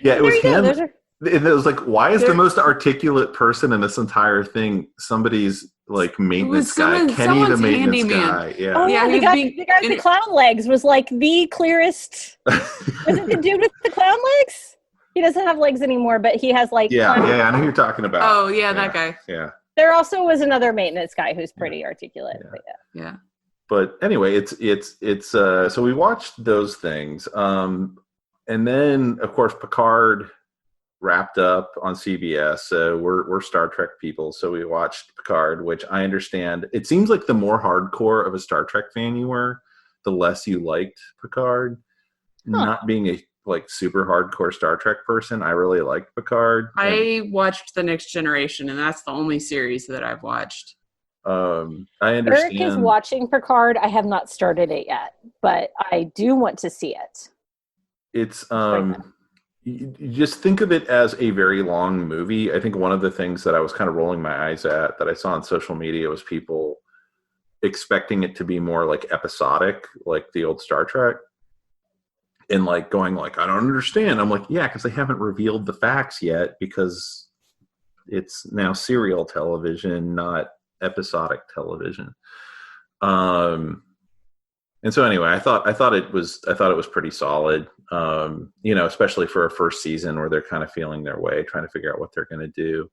Yeah, it was him. And it was like, why is the most articulate person in this entire thing somebody's like maintenance guy? Kenny the maintenance guy. Yeah. Oh, yeah, the guy with the clown legs was like the clearest. Was it the dude with the clown legs? He doesn't have legs anymore, but he has like I know who you're talking about. Oh yeah, that guy. Yeah. There also was another maintenance guy who's pretty articulate. Yeah. But anyway, it's so we watched those things. And then of course Picard wrapped up on CBS. So we're Star Trek people. So we watched Picard, which I understand. It seems like the more hardcore of a Star Trek fan you were, the less you liked Picard. Not being a like super hardcore Star Trek person, I really liked Picard. I watched The Next Generation, and that's the only series that I've watched. I understand. Eric is watching Picard. I have not started it yet, but I do want to see it. It's you just think of it as a very long movie. I think one of the things that I was kind of rolling my eyes at that I saw on social media was people expecting it to be more like episodic, like the old Star Trek, and like going like, I don't understand. I'm like, yeah, because they haven't revealed the facts yet, because it's now serial television, not episodic television. And so anyway, I thought it was pretty solid, especially for a first season where they're kind of feeling their way, trying to figure out what they're going to do.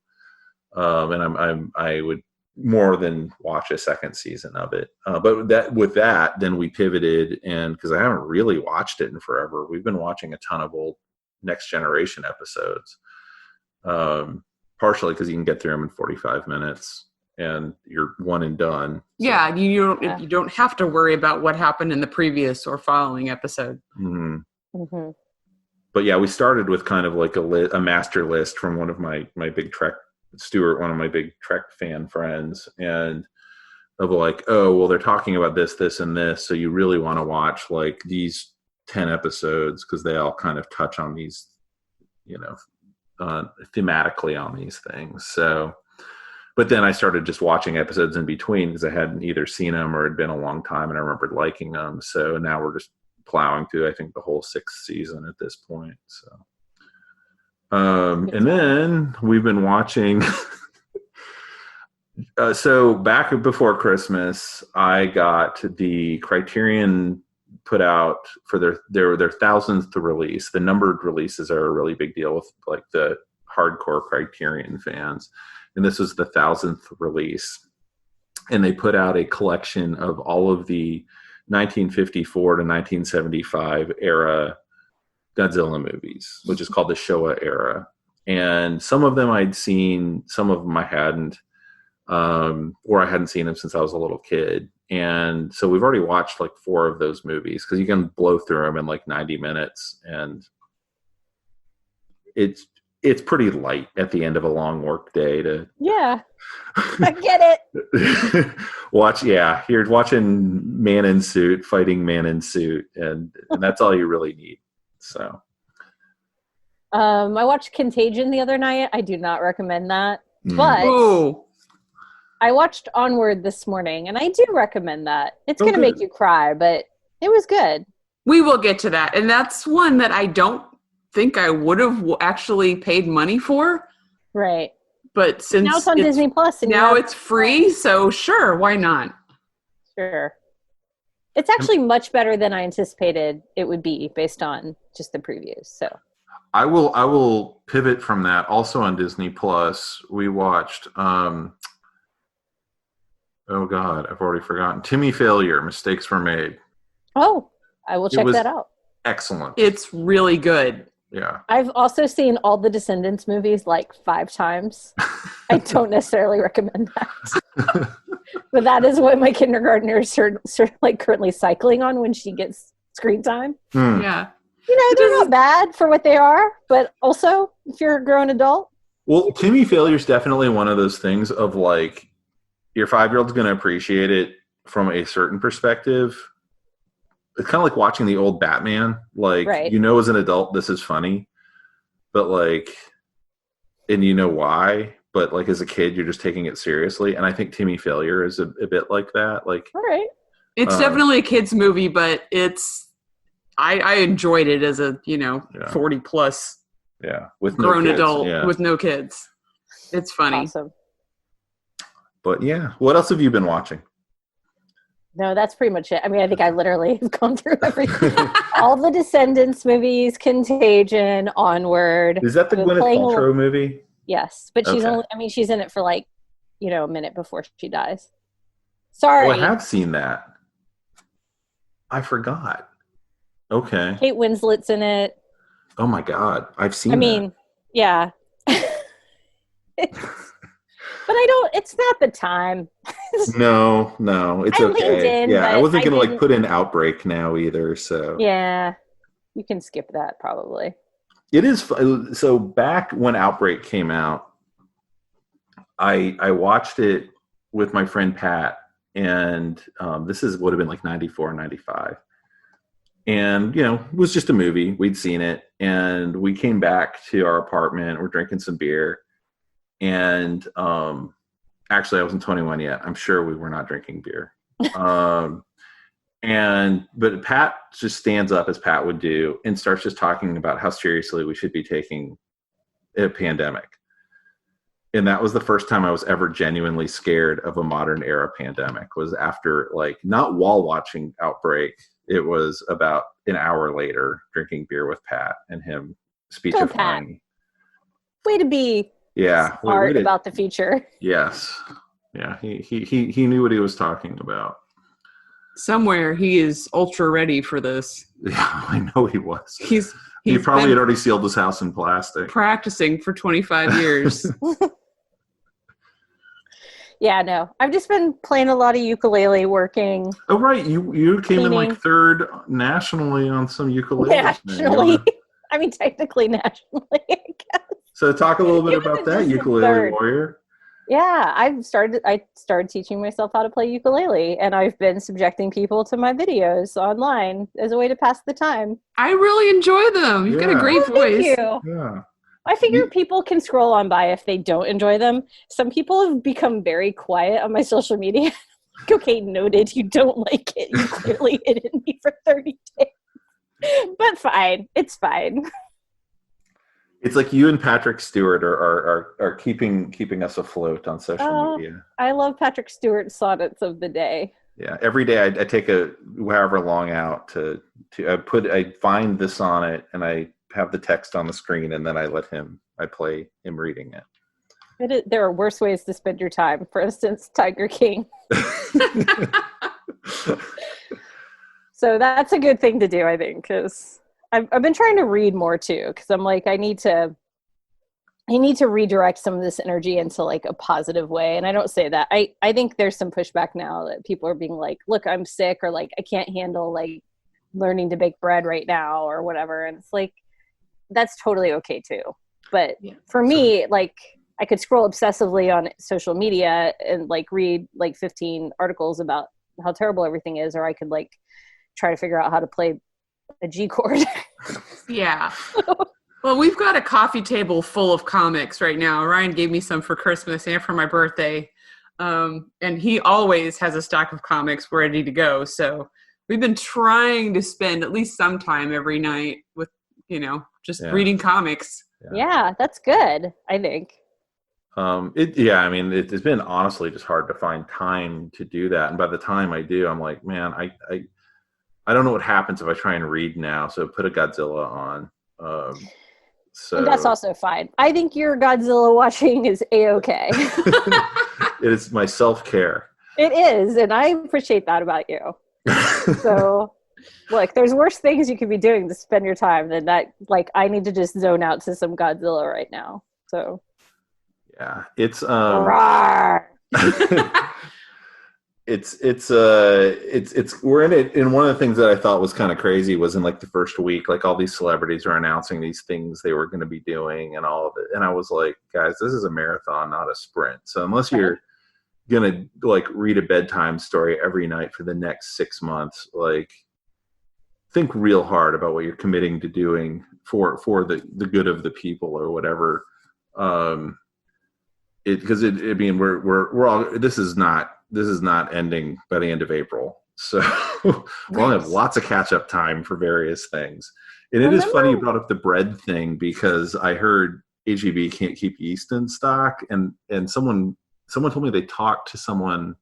And I would more than watch a second season of it. But then we pivoted, and because I haven't really watched it in forever, we've been watching a ton of old Next Generation episodes, partially because you can get through them in 45 minutes. And you're one and done. So. Yeah, you don't have to worry about what happened in the previous or following episode. Mm-hmm. Mm-hmm. But yeah, we started with kind of like a master list from one of my big Trek, Stuart, one of my big Trek fan friends, and of like, oh, well, they're talking about this, this, and this, so you really want to watch like these 10 episodes because they all kind of touch on these, thematically on these things. So. But then I started just watching episodes in between because I hadn't either seen them or it'd been a long time and I remembered liking them. So now we're just plowing through, I think, the whole 6th season at this point. So, and then we've been watching. So back before Christmas, I got the Criterion put out for their 1000th release. The numbered releases are a really big deal with like the hardcore Criterion fans. And this was the 1000th release. And they put out a collection of all of the 1954 to 1975 era Godzilla movies, which is called the Showa era. And some of them I'd seen, some of them I hadn't, or I hadn't seen them since I was a little kid. And so we've already watched like 4 of those movies because you can blow through them in like 90 minutes. And it's pretty light at the end of a long work day to I get it. You're watching Man in Suit fighting Man in Suit, and that's all you really need. So I watched Contagion the other night. I do not recommend that, but I watched Onward this morning, and I do recommend that. It's going to make you cry, but it was good. We will get to that, and that's one that I don't think I would have actually paid money for. Right. But since now it's on Disney Plus, and now it's free, so sure, why not? Sure. It's actually much better than I anticipated it would be based on just the previews. So I will pivot from that. Also on Disney Plus, we watched oh God, I've already forgotten. Timmy Failure, Mistakes Were Made. Oh, I will check that out. Excellent. It's really good. Yeah. I've also seen all the Descendants movies like 5 times. I don't necessarily recommend that. But that is what my kindergartner is sort of like currently cycling on when she gets screen time. Yeah. You know, they're not bad for what they are, but also if you're a grown adult. Well, Timmy Failure is definitely one of those things of like, your 5-year-old's going to appreciate it from a certain perspective. It's kind of like watching the old Batman. Like, Right. you know, as an adult, this is funny, but like, and you know why, but like as a kid, you're just taking it seriously. And I think Timmy Failure is a bit like that. Like, All right. It's definitely a kid's movie, but I enjoyed it as a, 40 plus with grown no kids, adult with no kids. It's funny. Awesome. But yeah, what else have you been watching? No, that's pretty much it. I mean, I think I literally have gone through everything. All the Descendants movies, Contagion, Onward. Is that the Gwyneth Paltrow movie? Yes, but she's she's in it for like, a minute before she dies. Sorry. Oh, I have seen that. I forgot. Okay. Kate Winslet's in it. Oh my God, I've seen that. Yeah. But it's not the time. No, it's okay. Yeah, I wasn't going to like put in Outbreak now either, so. Yeah, you can skip that probably. It is, so back when Outbreak came out, I watched it with my friend Pat, and would have been like 94, 95. And, it was just a movie. We'd seen it, and we came back to our apartment. We're drinking some beer. And actually, I wasn't 21 yet. I'm sure we were not drinking beer. But Pat just stands up, as Pat would do, and starts just talking about how seriously we should be taking a pandemic. And that was the first time I was ever genuinely scared of a modern era pandemic, was after, like, not while watching Outbreak. It was about an hour later drinking beer with Pat and him speechifying. Way to be smart about the future. Yes. Yeah, he knew what he was talking about. Somewhere he is ultra ready for this. Yeah, I know he was. He probably had already sealed his house in plastic. Practicing for 25 years. Yeah, no. I've just been playing a lot of ukulele, working. Oh, right. You came in like third nationally on some ukulele. Nationally. I mean, technically nationally, I guess. So talk a little bit about that, Ukulele Warrior. Yeah, I started teaching myself how to play ukulele, and I've been subjecting people to my videos online as a way to pass the time. I really enjoy them. You've got a great voice. Thank you. Yeah. I figure people can scroll on by if they don't enjoy them. Some people have become very quiet on my social media. Like, okay, noted, you don't like it. You clearly hidden me for 30 days. But fine. It's fine. It's like you and Patrick Stewart are keeping us afloat on social media. I love Patrick Stewart's sonnets of the day. Yeah, every day I take a however long out to I find the sonnet and I have the text on the screen, and then I play him reading it. There are worse ways to spend your time. For instance, Tiger King. So that's a good thing to do, I think, because I've been trying to read more too, because I'm like, I need to redirect some of this energy into like a positive way. And I don't say that. I think there's some pushback now that people are being like, look, I'm sick, or like, I can't handle like learning to bake bread right now or whatever. And it's like, that's totally okay too. But for me, like, I could scroll obsessively on social media and like read like 15 articles about how terrible everything is, or I could like try to figure out how to play a G chord. Yeah. Well, we've got a coffee table full of comics right now. Ryan gave me some for Christmas and for my birthday. And he always has a stock of comics ready to go. So we've been trying to spend at least some time every night with, reading comics. Yeah, that's good, I think. It's been honestly just hard to find time to do that. And by the time I do, I'm like, man, I don't know what happens if I try and read now. So put a Godzilla on. And that's also fine. I think your Godzilla watching is A-okay. It is my self-care. It is, and I appreciate that about you. So Look, there's worse things you could be doing to spend your time than that. Like, I need to just zone out to some Godzilla right now. So, yeah, it's Rawr. it's we're in it. And one of the things that I thought was kind of crazy was in like the first week, like all these celebrities are announcing these things they were going to be doing and all of it. And I was like, guys, this is a marathon, not a sprint. So unless you're gonna like read a bedtime story every night for the next 6 months, like think real hard about what you're committing to doing for the good of the people or whatever. Because I mean we're all this is not ending by the end of April, so we'll have lots of catch up time for various things. And it is funny you brought up the bread thing, because I heard HEB can't keep yeast in stock, and someone told me they talked to someone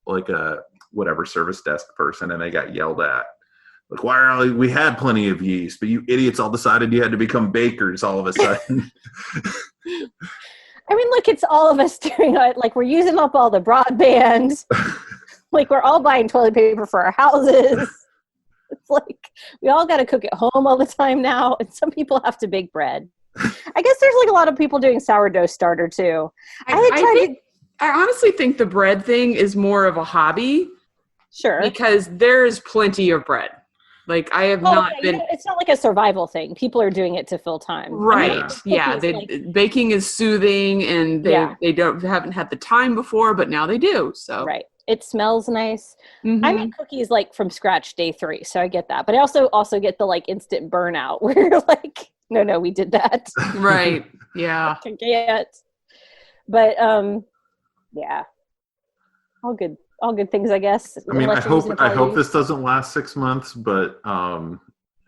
like a whatever service desk person, and they got yelled at. Like, why are we had plenty of yeast, but you idiots all decided you had to become bakers all of a sudden. I mean, look, it's all of us doing it. Like, we're using up all the broadband. Like, we're all buying toilet paper for our houses. It's like, we all got to cook at home all the time now. And some people have to bake bread. I guess there's like a lot of people doing sourdough starter too. I honestly think the bread thing is more of a hobby. Sure. Because there's plenty of bread. Like, I have not been. You know, it's not like a survival thing. People are doing it to fill time. Right. Yeah. Baking is soothing, and they haven't had the time before, but now they do. So. Right. It smells nice. Mm-hmm. I make cookies like from scratch day 3, so I get that. But I also get the like instant burnout where you're like, no, we did that. Right. Yeah. I can't. But yeah. All good things, I guess. I mean, I hope this doesn't last 6 months, but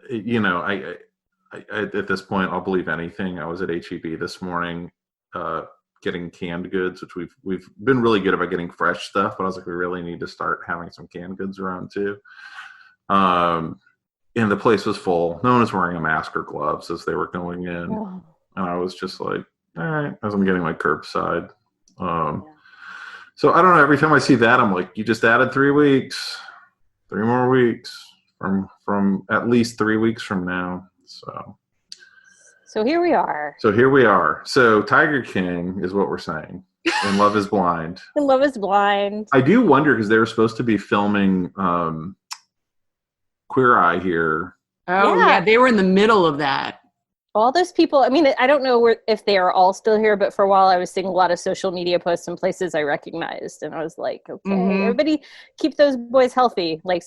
you know, I at this point I'll believe anything. I was at HEB this morning getting canned goods, which we've been really good about getting fresh stuff, but I was like, we really need to start having some canned goods around too. And the place was full. No one was wearing a mask or gloves as they were going in. Oh. And I was just like, all right, as I'm getting my curbside. So I don't know, every time I see that, I'm like, you just added 3 weeks, 3 more weeks from at least 3 weeks from now. So here we are. So Tiger King is what we're saying. And Love is Blind. And Love is Blind. I do wonder, because they were supposed to be filming Queer Eye here. Oh, yeah. They were in the middle of that. All those people, I mean, I don't know if they are all still here, but for a while I was seeing a lot of social media posts in places I recognized. And I was like, okay, everybody keep those boys healthy. Like,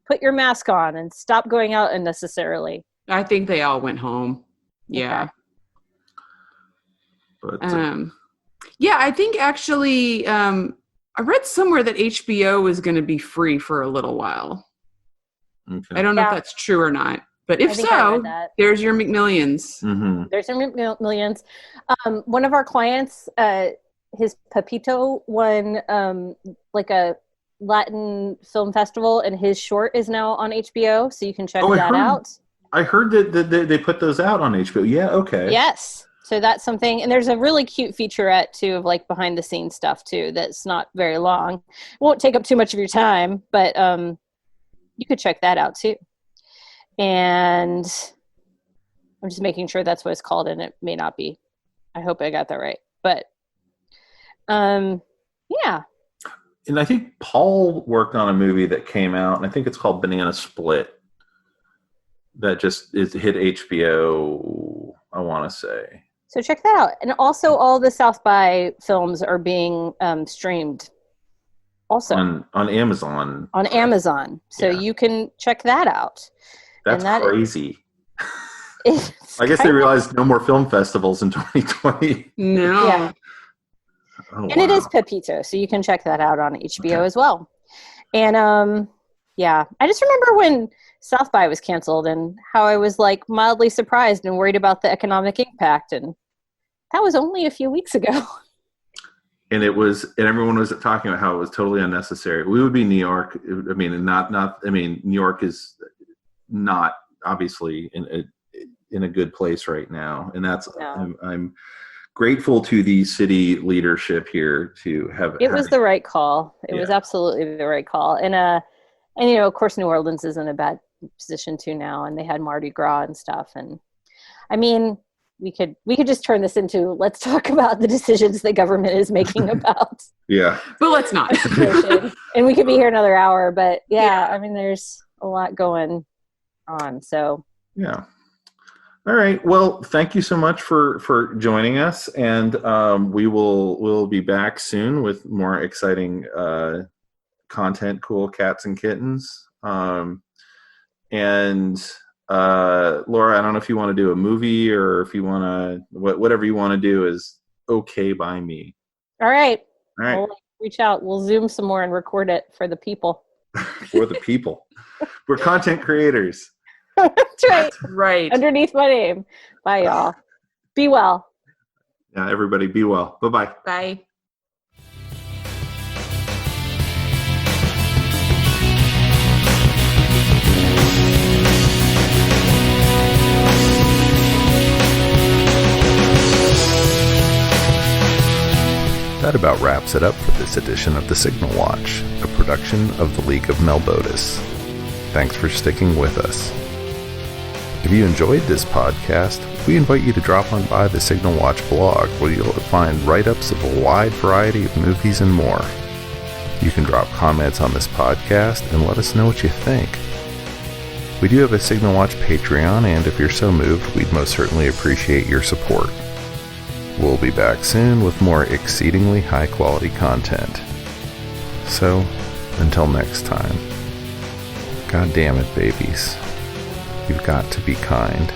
put your mask on and stop going out unnecessarily. I think they all went home. Yeah. Okay. But, yeah, I think actually, I read somewhere that HBO is going to be free for a little while. Okay. I don't know if that's true or not. But if so, there's your McMillions. Mm-hmm. There's your McMillions. One of our clients, his Pepito won like a Latin film festival, and his short is now on HBO, so you can check that out. I heard that they put those out on HBO. Yeah, okay. Yes. So that's something. And there's a really cute featurette, too, of like behind the scenes stuff, too, that's not very long. It won't take up too much of your time, but you could check that out, too. And I'm just making sure that's what it's called, and it may not be. I hope I got that right. But, yeah. And I think Paul worked on a movie that came out, and I think it's called Banana Split. That just hit HBO, I want to say. So check that out. And also all the South by films are being streamed. Also. On Amazon. On Amazon. So you can check that out. That's crazy. I guess they realized no more film festivals in 2020. No. Yeah. Oh, and it is Pepito, so you can check that out on HBO as well. And I just remember when South by was canceled and how I was like mildly surprised and worried about the economic impact, and that was only a few weeks ago. And everyone was talking about how it was totally unnecessary. We would be New York. I mean, New York is not obviously in a good place right now, and that's I'm grateful to the city leadership here to have. It was the right call. It was absolutely the right call, and And, of course, New Orleans is in a bad position too now, and they had Mardi Gras and stuff. And I mean, we could just turn this into, let's talk about the decisions the government is making about. Yeah. But let's not. And we could be here another hour, but I mean, there's a lot going on. So yeah. All right. Well, thank you so much for joining us, and we'll be back soon with more exciting content, cool cats and kittens. And Laura, I don't know if you want to do a movie or if you want to, whatever you want to do is okay by me. All right. We'll reach out. We'll Zoom some more and record it for the people. For the people. We're content creators. That's right. That's right. Underneath my name. Bye, y'all. Be well. Yeah, everybody be well. Bye-bye. Bye. That about wraps it up for this edition of The Signal Watch, a production of the League of Melbotus. Thanks for sticking with us. If you enjoyed this podcast, we invite you to drop on by the Signal Watch blog, where you'll find write-ups of a wide variety of movies and more. You can drop comments on this podcast and let us know what you think. We do have a Signal Watch Patreon, and if you're so moved, we'd most certainly appreciate your support. We'll be back soon with more exceedingly high-quality content. So, until next time, God damn it, babies. You've got to be kind.